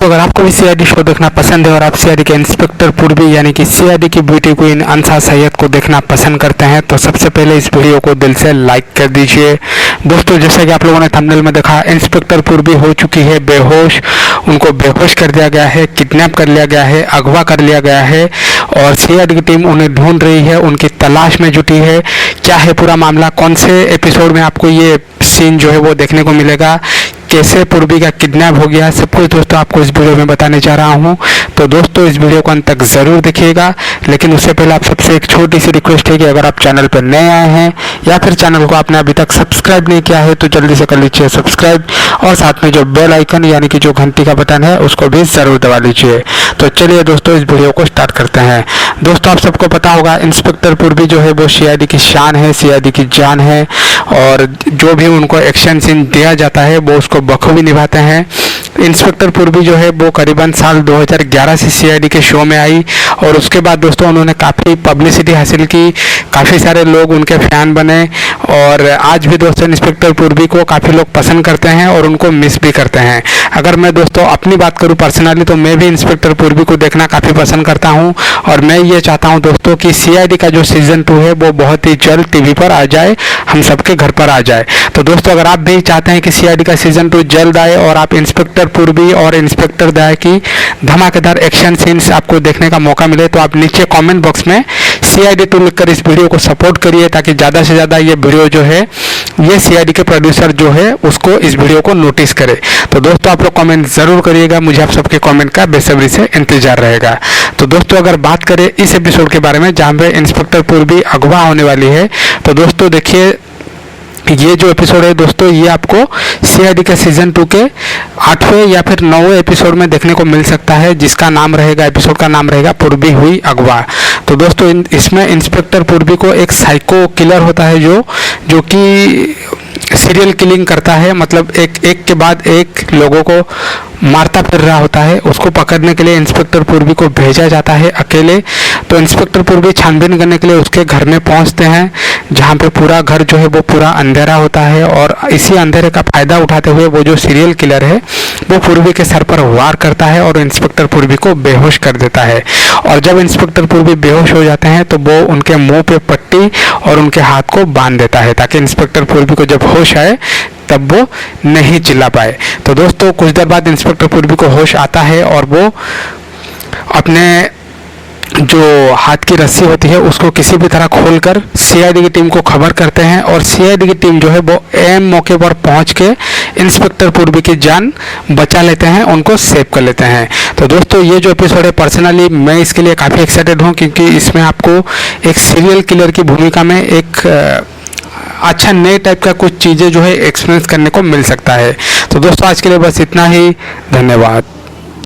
तो अगर आपको भी सीआईडी शो देखना पसंद है और आप सीआईडी के इंस्पेक्टर पूर्वी यानी कि सीआईडी की ब्यूटी क्वीन अंसा सैयद को देखना पसंद करते हैं तो सबसे पहले इस वीडियो को दिल से लाइक कर दीजिए। दोस्तों, जैसा कि आप लोगों ने थंबनेल में देखा, इंस्पेक्टर पूर्वी हो चुकी है बेहोश। उनको बेहोश कर दिया गया है, किडनैप कर लिया गया है, अगवा कर लिया गया है और सीआईडी की टीम उन्हें ढूंढ रही है, उनकी तलाश में जुटी है। क्या है पूरा मामला, कौन से एपिसोड में आपको ये सीन जो है वो देखने को मिलेगा, कैसे पूर्वी का किडनैप हो गया, सब कुछ दोस्तों आपको इस वीडियो में बताने जा रहा हूं। तो दोस्तों इस वीडियो को अंत तक ज़रूर देखिएगा, लेकिन उससे पहले आप सबसे एक छोटी सी रिक्वेस्ट है कि अगर आप चैनल पर नए आए हैं या फिर चैनल को आपने अभी तक सब्सक्राइब नहीं किया है तो जल्दी से कर लीजिए सब्सक्राइब और साथ में जो बेल आइकन यानी कि जो घंटी का बटन है उसको भी ज़रूर दबा लीजिए। तो चलिए दोस्तों इस वीडियो को स्टार्ट करते हैं। दोस्तों, आप सबको पता होगा इंस्पेक्टर पूर्वी जो है वो सीआईडी की शान है, सीआईडी की जान है और जो भी उनको एक्शन सीन दिया जाता है वो उसको बखूबी निभाते हैं। इंस्पेक्टर पूर्वी जो है वो करीबन साल 2011 से सीआईडी के शो में आई और उसके बाद दोस्तों उन्होंने काफ़ी पब्लिसिटी हासिल की, काफ़ी सारे लोग उनके फैन बने और आज भी दोस्तों इंस्पेक्टर पूर्वी को काफ़ी लोग पसंद करते हैं और उनको मिस भी करते हैं। अगर मैं दोस्तों अपनी बात करूं पर्सनली तो मैं भी इंस्पेक्टर पूर्वी को देखना काफ़ी पसंद करता हूं और मैं ये चाहता हूं दोस्तों कि सीआईडी का जो सीज़न 2 है वो बहुत ही जल्द टीवी पर आ जाए, हम सबके घर पर आ जाए। तो दोस्तों अगर आप भी चाहते हैं कि सीआईडी का सीज़न 2 जल्द आए और आप इंस्पेक्टर पूर्वी और इंस्पेक्टर दया की धमाकेदार एक्शन सीन्स आपको देखने का मौका मिले तो आप नीचे कमेंट बॉक्स में CID 2 लिखकर इस वीडियो को सपोर्ट करिए ताकि ज़्यादा से ज़्यादा ये वीडियो जो है ये CID के प्रोड्यूसर जो है उसको इस वीडियो को नोटिस करे। तो दोस्तों आप लोग कमेंट ज़रूर करिएगा, मुझे आप सबके कमेंट का बेसब्री से इंतजार रहेगा। तो दोस्तों अगर बात करें इस एपिसोड के बारे में जहाँ पे इंस्पेक्टर पूर्वी अगवा होने वाली है तो दोस्तों देखिए ये जो एपिसोड है दोस्तों ये आपको सीआईडी के सीजन 2 के 8वें या फिर 9वें एपिसोड में देखने को मिल सकता है, जिसका नाम रहेगा, एपिसोड का नाम रहेगा पूर्वी हुई अगवा। तो दोस्तों इसमें इंस्पेक्टर पूर्वी को एक साइको किलर होता है जो कि सीरियल किलिंग करता है, मतलब एक के बाद एक लोगों को मारता फिर रहा होता है। उसको पकड़ने के लिए इंस्पेक्टर पूर्वी को भेजा जाता है अकेले। तो इंस्पेक्टर पूर्वी छानबीन करने के लिए उसके घर में पहुंचते हैं जहां पे पूरा घर जो है वो पूरा अंधेरा होता है और इसी अंधेरे का फायदा उठाते हुए वो जो सीरियल किलर है वो पूर्वी के सर पर वार करता है और इंस्पेक्टर पूर्वी को बेहोश कर देता है। और जब इंस्पेक्टर पूर्वी बेहोश हो जाते हैं तो वो उनके मुंह पे पट्टी और उनके हाथ को बांध देता है ताकि इंस्पेक्टर पूर्वी को जब होश आए तब वो नहीं चिल्ला पाए। तो दोस्तों कुछ देर बाद इंस्पेक्टर पूर्वी को होश आता है और वो अपने जो हाथ की रस्सी होती है उसको किसी भी तरह खोलकर सीआईडी की टीम को खबर करते हैं और सीआईडी की टीम जो है वो एम मौके पर पहुंच के इंस्पेक्टर पूर्वी की जान बचा लेते हैं, उनको सेव कर लेते हैं। तो दोस्तों ये जो एपिसोड है पर्सनली मैं इसके लिए काफ़ी एक्साइटेड हूँ क्योंकि इसमें आपको एक सीरियल किलर की भूमिका में एक अच्छा नए टाइप का कुछ चीज़ें जो है एक्सपीरियंस करने को मिल सकता है। तो दोस्तों आज के लिए बस इतना ही, धन्यवाद।